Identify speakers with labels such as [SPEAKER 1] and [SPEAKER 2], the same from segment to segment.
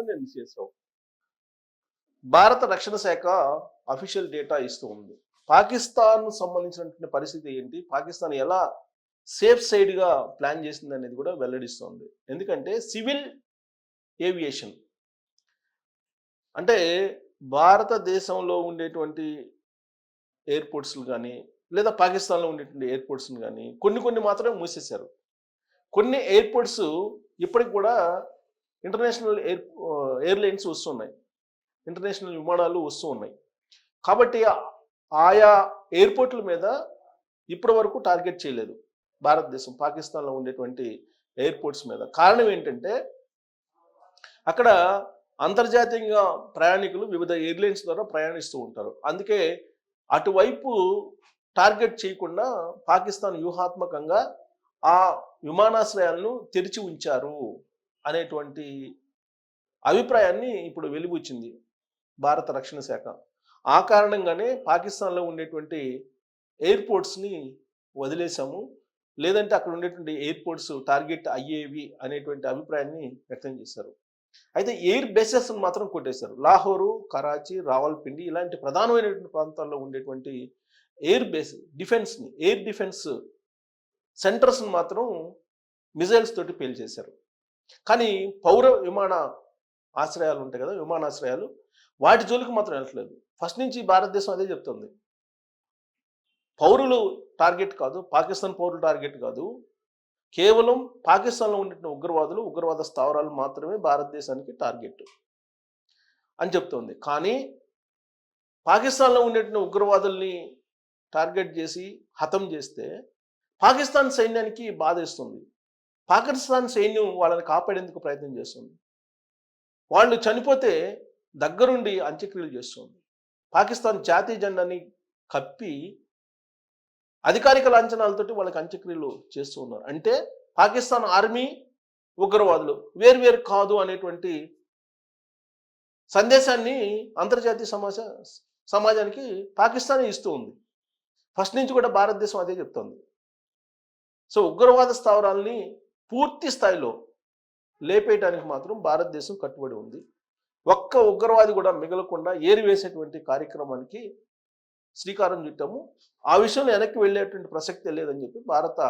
[SPEAKER 1] నేను చేసావు. భారత రక్షణ శాఖ అఫీషియల్ డేటా ఇస్తూ ఉంది. పాకిస్తాన్ సంబంధించినటువంటి పరిస్థితి ఏంటి, పాకిస్తాన్ ఎలా సేఫ్ సైడ్గా ప్లాన్ చేసింది అనేది కూడా వెల్లడిస్తుంది. ఎందుకంటే సివిల్ ఏవియేషన్ అంటే భారతదేశంలో ఉండేటువంటి ఎయిర్పోర్ట్స్లు కానీ లేదా పాకిస్తాన్లో ఉండేటువంటి ఎయిర్పోర్ట్స్ని కానీ కొన్ని మాత్రమే మూసేశారు. కొన్ని ఎయిర్పోర్ట్స్ ఇప్పటికి కూడా ఇంటర్నేషనల్ ఎయిర్లైన్స్ వస్తున్నాయి, ఇంటర్నేషనల్ విమానాలు వస్తూ ఉన్నాయి. కాబట్టి ఆయా ఎయిర్పోర్ట్ల మీద ఇప్పటి వరకు టార్గెట్ చేయలేదు భారతదేశం పాకిస్తాన్లో ఉండేటువంటి ఎయిర్పోర్ట్స్ మీద. కారణం ఏంటంటే అక్కడ అంతర్జాతీయంగా ప్రయాణికులు వివిధ ఎయిర్లైన్స్ ద్వారా ప్రయాణిస్తూ ఉంటారు. అందుకే అటువైపు టార్గెట్ చేయకుండా పాకిస్తాన్ వ్యూహాత్మకంగా ఆ విమానాశ్రయాలను తెరిచి ఉంచారు అనేటువంటి అభిప్రాయాన్ని ఇప్పుడు వెలిబుచ్చింది భారత రక్షణ శాఖ. ఆ కారణంగానే పాకిస్తాన్లో ఉండేటువంటి ఎయిర్పోర్ట్స్ని వదిలేశాము, లేదంటే అక్కడ ఉండేటువంటి ఎయిర్పోర్ట్స్ టార్గెట్ అయ్యేవి అనేటువంటి అభిప్రాయాన్ని వ్యక్తం చేశారు. అయితే ఎయిర్ బేసెస్ మాత్రం కొట్టేశారు. లాహోరు, కరాచీ, రావల్పిండి ఇలాంటి ప్రధానమైనటువంటి ప్రాంతాల్లో ఉండేటువంటి ఎయిర్ బేస్ డిఫెన్స్ని, ఎయిర్ డిఫెన్స్ సెంటర్స్ని మాత్రం మిజైల్స్ తోటి పేల్చేశారు. కానీ పౌర విమాన ఆశ్రయాలు ఉంటాయి కదా, విమానాశ్రయాలు, వాటి జోలికి మాత్రం వెళ్ళట్లేదు. ఫస్ట్ నుంచి భారతదేశం అదే చెప్తుంది, పౌరులు టార్గెట్ కాదు, పాకిస్తాన్ పౌరులు టార్గెట్ కాదు, కేవలం పాకిస్తాన్లో ఉండే ఉగ్రవాద స్థావరాలు మాత్రమే భారతదేశానికి టార్గెట్ అని చెప్తోంది. కానీ పాకిస్తాన్లో ఉండేటువంటి ఉగ్రవాదుల్ని టార్గెట్ చేసి హతం చేస్తే పాకిస్తాన్ సైన్యానికి బాధేస్తుంది. పాకిస్తాన్ సైన్యం వాళ్ళని కాపాడేందుకు ప్రయత్నం చేస్తుంది. వాళ్ళు చనిపోతే దగ్గరుండి అంత్యక్రియలు చేస్తుంది. పాకిస్తాన్ జాతీయ జెండాని కప్పి అధికారిక లాంఛనాలతోటి వాళ్ళకి అంత్యక్రియలు చేస్తూ ఉన్నారు. అంటే పాకిస్తాన్ ఆర్మీ ఉగ్రవాదులు వేరు కాదు అనేటువంటి సందేశాన్ని అంతర్జాతీయ సమాజానికి పాకిస్తానే ఇస్తూ ఉంది. ఫస్ట్ నుంచి కూడా భారతదేశం అదే చెప్తుంది. సో ఉగ్రవాద స్థావరాల్ని పూర్తి స్థాయిలో లేపేయడానికి మాత్రం భారతదేశం కట్టుబడి ఉంది. ఒక్క ఉగ్రవాది కూడా మిగలకుండా ఏరివేసేటువంటి కార్యక్రమానికి శ్రీకారం చుట్టాము. ఆ విషయంలో వెనక్కి వెళ్ళేటువంటి ప్రసక్తే లేదని చెప్పి భారత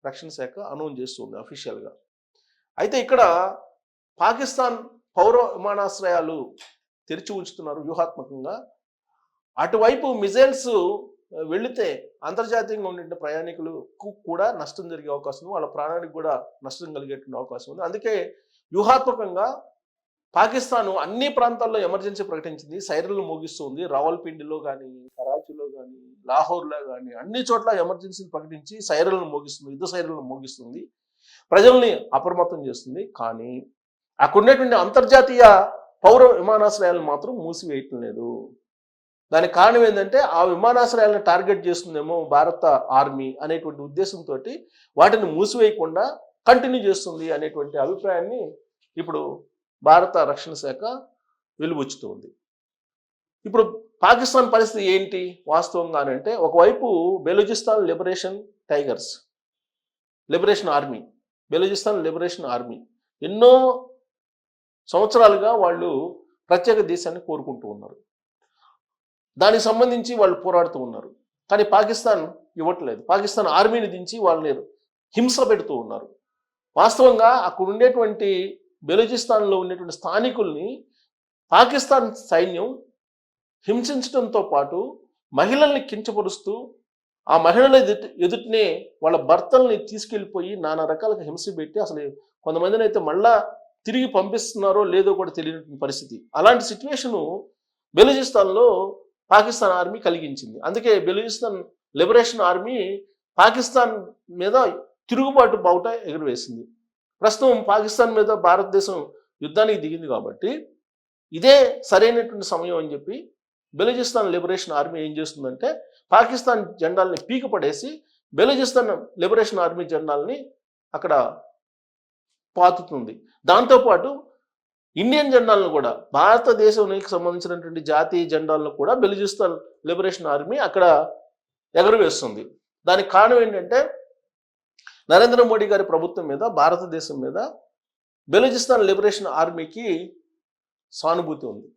[SPEAKER 1] రక్షణ శాఖ అనౌన్స్ చేస్తుంది అఫీషియల్గా. అయితే ఇక్కడ పాకిస్తాన్ పౌర విమానాశ్రయాలు తెరిచి ఉంచుతున్నారు వ్యూహాత్మకంగా. అటువైపు మిజైల్స్ వెళితే అంతర్జాతీయంగా ఉండే ప్రయాణికులకు కూడా నష్టం జరిగే అవకాశం ఉంది, వాళ్ళ ప్రాణానికి కూడా నష్టం కలిగేటువంటి అవకాశం ఉంది. అందుకే వ్యూహాత్మకంగా పాకిస్తాన్ అన్ని ప్రాంతాల్లో ఎమర్జెన్సీ ప్రకటించింది, సైరన్లు మోగిస్తుంది. రావల్పిండిలో కానీ, కరాచీలో కానీ, లాహోర్లో కానీ అన్ని చోట్ల ఎమర్జెన్సీని ప్రకటించి సైరన్లు మోగిస్తుంది, యుద్ధ సైరన్లు మోగిస్తుంది, ప్రజల్ని అప్రమత్తం చేస్తుంది. కానీ అక్కడ ఉండేటువంటి అంతర్జాతీయ పౌర విమానాశ్రయాలను మాత్రం మూసివేయటం లేదు. దానికి కారణం ఏంటంటే ఆ విమానాశ్రయాలను టార్గెట్ చేస్తుందేమో భారత ఆర్మీ అనేటువంటి ఉద్దేశంతో వాటిని మూసివేయకుండా కంటిన్యూ చేస్తుంది అనేటువంటి అభిప్రాయాన్ని ఇప్పుడు భారత రక్షణ శాఖ వెలుబుచ్చుతుంది. ఇప్పుడు పాకిస్తాన్ పరిస్థితి ఏంటి వాస్తవంగా అంటే, ఒకవైపు Balochistan liberation tigers, liberation army, Balochistan liberation army ఎన్నో సంవత్సరాలుగా వాళ్ళు ప్రత్యేక దేశాన్ని కోరుకుంటూ ఉన్నారు. దానికి సంబంధించి వాళ్ళు పోరాడుతూ ఉన్నారు. కానీ పాకిస్తాన్ ఇవ్వట్లేదు. పాకిస్తాన్ ఆర్మీని దించి వాళ్ళని హింస పెడుతూ ఉన్నారు. వాస్తవంగా అక్కడ ఉండేటువంటి బెలూచిస్తాన్లో ఉండేటువంటి స్థానికుల్ని పాకిస్తాన్ సైన్యం హింసించడంతో పాటు మహిళల్ని కించపరుస్తూ ఆ మహిళల ఎదుటినే వాళ్ళ భర్తల్ని తీసుకెళ్ళిపోయి నానా రకాలుగా హింస పెట్టి అసలు కొంతమందిని అయితే మళ్ళా తిరిగి పంపిస్తున్నారో లేదో కూడా తెలియని పరిస్థితి. అలాంటి సిచ్యువేషను బెలూచిస్తాన్లో పాకిస్తాన్ ఆర్మీ కలిగించింది. అందుకే బెలూచిస్తాన్ లిబరేషన్ ఆర్మీ పాకిస్తాన్ మీద తిరుగుబాటు బావుట ఎగురవేసింది. ప్రస్తుతం పాకిస్తాన్ మీద భారతదేశం యుద్ధానికి దిగింది కాబట్టి ఇదే సరైనటువంటి సమయం అని చెప్పి బెలూచిస్తాన్ లిబరేషన్ ఆర్మీ ఏం చేస్తుందంటే పాకిస్తాన్ జెండాల్ని పీక పడేసి బెలూచిస్తాన్ లిబరేషన్ ఆర్మీ జెండాల్ని అక్కడ పాతుతుంది. దాంతోపాటు ఇండియన్ జెండాలను కూడా, భారతదేశానికి సంబంధించినటువంటి జాతీయ జెండాలను కూడా బెలూచిస్తాన్ లిబరేషన్ ఆర్మీ అక్కడ ఎగరవేస్తుంది. దానికి కారణం ఏంటంటే నరేంద్ర మోడీ గారి ప్రభుత్వం మీద, భారతదేశం మీద బెలూచిస్తాన్ లిబరేషన్ ఆర్మీకి సానుభూతి ఉంది.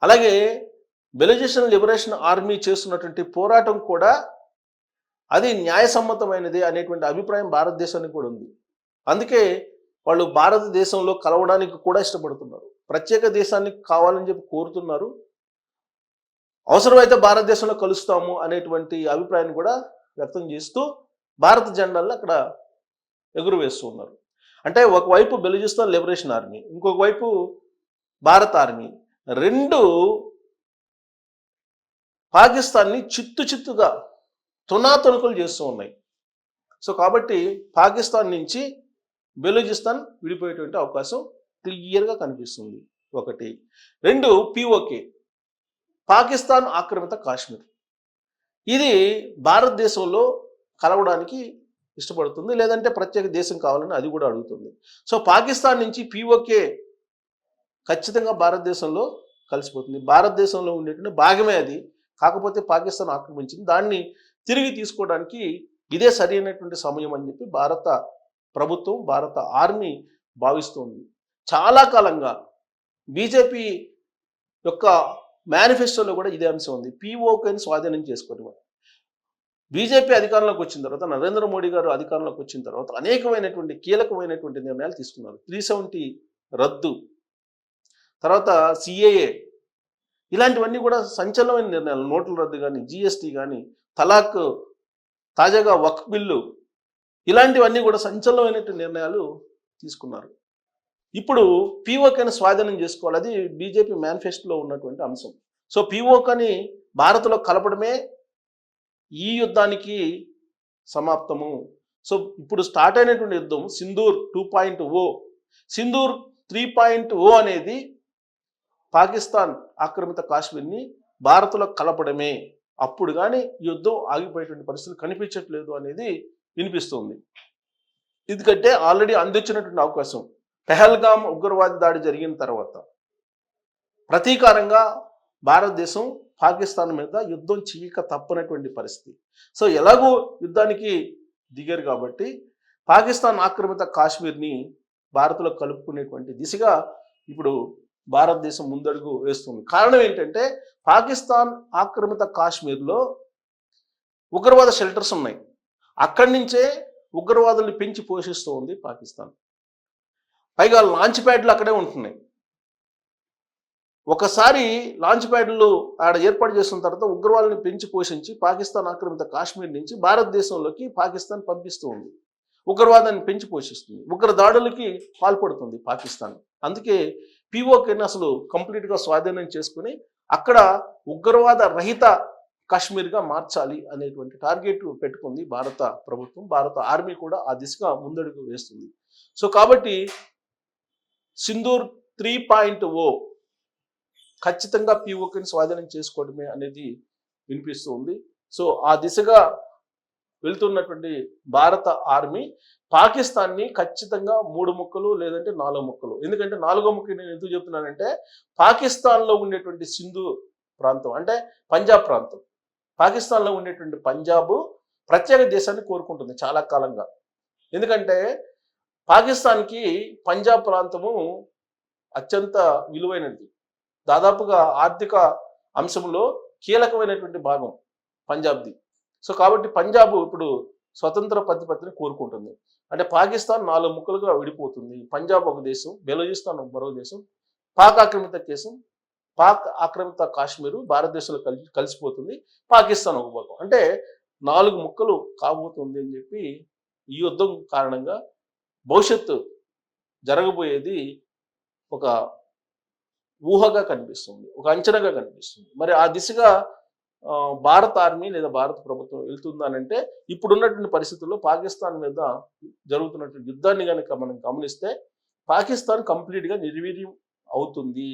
[SPEAKER 1] అలాగే బెలూచిస్తాన్ లిబరేషన్ ఆర్మీ చేస్తున్నటువంటి పోరాటం కూడా అది న్యాయసమ్మతమైనది అనేటువంటి అభిప్రాయం భారతదేశానికి కూడా ఉంది. అందుకే వాళ్ళు భారతదేశంలో కలవడానికి కూడా ఇష్టపడుతున్నారు. ప్రత్యేక దేశాన్ని కావాలని చెప్పి కోరుతున్నారు. అవసరమైతే భారతదేశంలో కలుస్తాము అనేటువంటి అభిప్రాయాన్ని కూడా వ్యక్తం చేస్తూ భారత జెండాలను అక్కడ ఎగురవేస్తూ ఉన్నారు. అంటే ఒకవైపు బెలూచిస్తాన్ లిబరేషన్ ఆర్మీ, ఇంకొక వైపు భారత ఆర్మీ, రెండు పాకిస్తాన్ని చిత్తుగా తునాతునకలు చేస్తూ ఉన్నాయి. సో కాబట్టి పాకిస్తాన్ నుంచి బెలూచిస్తాన్ విడిపోయేటువంటి అవకాశం క్లియర్గా కనిపిస్తుంది. ఒకటి. రెండు, పిఓకే, పాకిస్తాన్ ఆక్రమిత కాశ్మీర్. ఇది భారతదేశంలో కలవడానికి ఇష్టపడుతుంది, లేదంటే ప్రత్యేక దేశం కావాలని అది కూడా అడుగుతుంది. సో పాకిస్తాన్ నుంచి పిఓకే ఖచ్చితంగా భారతదేశంలో కలిసిపోతుంది. భారతదేశంలో ఉండేటువంటి భాగమే అది. కాకపోతే పాకిస్తాన్ ఆక్రమించింది, దాన్ని తిరిగి తీసుకోవడానికి ఇదే సరైనటువంటి సమయం అని చెప్పి భారత ప్రభుత్వం, భారత ఆర్మీ భావిస్తుంది. చాలా కాలంగా బీజేపీ యొక్క మేనిఫెస్టోలో కూడా ఇదే అంశం ఉంది, పిఓకేని స్వాధీనం చేసుకోవడం. బీజేపీ అధికారంలోకి వచ్చిన తర్వాత, నరేంద్ర మోడీ గారు అధికారంలోకి వచ్చిన తర్వాత అనేకమైనటువంటి కీలకమైనటువంటి నిర్ణయాలు తీసుకున్నారు. 370 రద్దు, తర్వాత సిఏఏ, ఇలాంటివన్నీ కూడా సంచలనమైన నిర్ణయాలు. నోట్ల రద్దు కానీ, జిఎస్టీ కానీ, తలాక్, తాజాగా వక్ఫ్ బిల్లు, ఇలాంటివన్నీ కూడా సంచలనమైనటువంటి నిర్ణయాలు తీసుకున్నారు. ఇప్పుడు పిఓకేని స్వాధీనం చేసుకోవాలి, అది బీజేపీ మేనిఫెస్టోలో ఉన్నటువంటి అంశం. సో పిఓకేని భారత్లో కలపడమే ఈ యుద్ధానికి సమాప్తము. సో ఇప్పుడు స్టార్ట్ అయినటువంటి యుద్ధం సింధూర్ 2.0, సింధూర్ 3.0 అనేది పాకిస్తాన్ ఆక్రమిత కాశ్మీర్ని భారత్లో కలపడమే. అప్పుడు కానీ యుద్ధం ఆగిపోయేటువంటి పరిస్థితులు కనిపించట్లేదు అనేది వినిపిస్తుంది. ఎందుకంటే ఆల్రెడీ అందించినటువంటి అవకాశం, పెహల్గామ్ ఉగ్రవాద దాడి జరిగిన తర్వాత ప్రతీకారంగా భారతదేశం పాకిస్తాన్ మీద యుద్ధం చేయక తప్పనటువంటి పరిస్థితి. సో ఎలాగో యుద్ధానికి దిగారు కాబట్టి పాకిస్తాన్ ఆక్రమిత కాశ్మీర్ని భారత్లో కలుపుకునేటువంటి దిశగా ఇప్పుడు భారతదేశం ముందడుగు వేస్తుంది. కారణం ఏంటంటే పాకిస్తాన్ ఆక్రమిత కాశ్మీర్లో ఉగ్రవాద షెల్టర్స్ ఉన్నాయి. అక్కడి నుంచే ఉగ్రవాదుల్ని పెంచి పోషిస్తూ ఉంది పాకిస్తాన్. పైగా లాంచ్ ప్యాడ్లు అక్కడే ఉంటున్నాయి. ఒకసారి లాంచ్ ప్యాడ్లు ఆడ ఏర్పాటు చేసిన తర్వాత ఉగ్రవాదుల్ని పెంచి పోషించి పాకిస్తాన్ ఆక్రమిత కాశ్మీర్ నుంచి భారతదేశంలోకి పాకిస్తాన్ పంపిస్తూ ఉంది. ఉగ్రవాదాన్ని పెంచి పోషిస్తుంది, ఉగ్ర దాడులకి పాల్పడుతుంది పాకిస్తాన్. అందుకే పిఓకేని అసలు కంప్లీట్గా స్వాధీనం చేసుకుని అక్కడ ఉగ్రవాద రహిత కాశ్మీర్గా మార్చాలి అనేటువంటి టార్గెట్ పెట్టుకుంది భారత ప్రభుత్వం. భారత ఆర్మీ కూడా ఆ దిశగా ముందడుగు వేస్తుంది. సో కాబట్టి సింధూర్ 3.0 ఖచ్చితంగా పిఓకేని స్వాధీనం చేసుకోవడమే అనేది వినిపిస్తూ ఉంది. సో ఆ దిశగా వెళ్తున్నటువంటి భారత ఆర్మీ పాకిస్తాన్ని ఖచ్చితంగా 3 ముక్కలు లేదంటే 4 ముక్కలు. ఎందుకంటే 4వ ముక్క నేను ఎందుకు చెప్తున్నానంటే పాకిస్తాన్లో ఉండేటువంటి సింధు ప్రాంతం అంటే పంజాబ్ ప్రాంతం, పాకిస్తాన్లో ఉండేటువంటి పంజాబ్ ప్రత్యేక దేశాన్ని కోరుకుంటుంది చాలా కాలంగా. ఎందుకంటే పాకిస్తాన్కి పంజాబ్ ప్రాంతము అత్యంత విలువైనది, దాదాపుగా ఆర్థిక అంశంలో కీలకమైనటువంటి భాగం పంజాబ్ది. సో కాబట్టి పంజాబ్ ఇప్పుడు స్వతంత్ర ప్రతిపత్తిని కోరుకుంటుంది. అంటే పాకిస్తాన్ 4 ముక్కలుగా విడిపోతుంది. పంజాబ్ ఒక దేశం, బెలూచిస్తాన్ మరో దేశం, పాక్ ఆక్రమిత కాశ్మీరు భారతదేశంలో కలిసిపోతుంది, పాకిస్తాన్ ఒక భాగం. అంటే 4 ముక్కలు కాబోతుంది అని చెప్పి ఈ యుద్ధం కారణంగా భవిష్యత్తు జరగబోయేది ఒక ఊహగా కనిపిస్తుంది, ఒక అంచనాగా కనిపిస్తుంది. మరి ఆ దిశగా భారత ఆర్మీ లేదా భారత ప్రభుత్వం వెళ్తుందానంటే ఇప్పుడున్నటువంటి పరిస్థితుల్లో పాకిస్తాన్ మీద జరుగుతున్నటువంటి యుద్ధాన్ని కనుక మనం గమనిస్తే పాకిస్తాన్ కంప్లీట్గా నిర్వీర్యం అవుతుంది,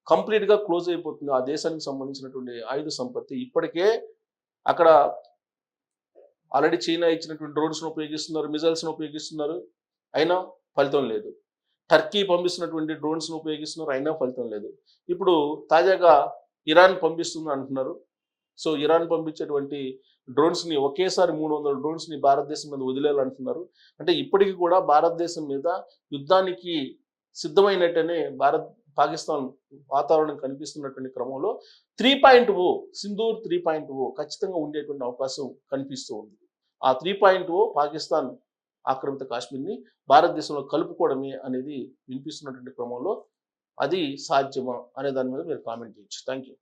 [SPEAKER 1] కంప్లీట్గా క్లోజ్ అయిపోతుంది. ఆ దేశానికి సంబంధించినటువంటి ఆయుధ సంపత్తి ఇప్పటికే అక్కడ ఆల్రెడీ చైనా ఇచ్చినటువంటి డ్రోన్స్ను ఉపయోగిస్తున్నారు, మిజైల్స్ను ఉపయోగిస్తున్నారు, అయినా ఫలితం లేదు. టర్కీ పంపిస్తున్నటువంటి డ్రోన్స్ను ఉపయోగిస్తున్నారు, అయినా ఫలితం లేదు. ఇప్పుడు తాజాగా ఇరాన్ పంపిస్తుంది అంటున్నారు. సో ఇరాన్ పంపించేటువంటి డ్రోన్స్ని ఒకేసారి 300 డ్రోన్స్ని భారతదేశం మీద వదిలేయాలంటున్నారు. అంటే ఇప్పటికీ కూడా భారతదేశం మీద యుద్ధానికి సిద్ధమైనట్టనే పాకిస్తాన్ వాతావరణం కనిపిస్తున్నటువంటి క్రమంలో 3.0 సింధూర్ 3.0 ఖచ్చితంగా ఉండేటువంటి అవకాశం కనిపిస్తూ ఉంది. ఆ 3.0 పాకిస్తాన్ ఆక్రమిత కాశ్మీర్ని భారతదేశంలో కలుపుకోవడమే అనేది వినిపిస్తున్నటువంటి క్రమంలో అది సాధ్యమా అనే దాని మీద మీరు కామెంట్ చేయొచ్చు. Thank you.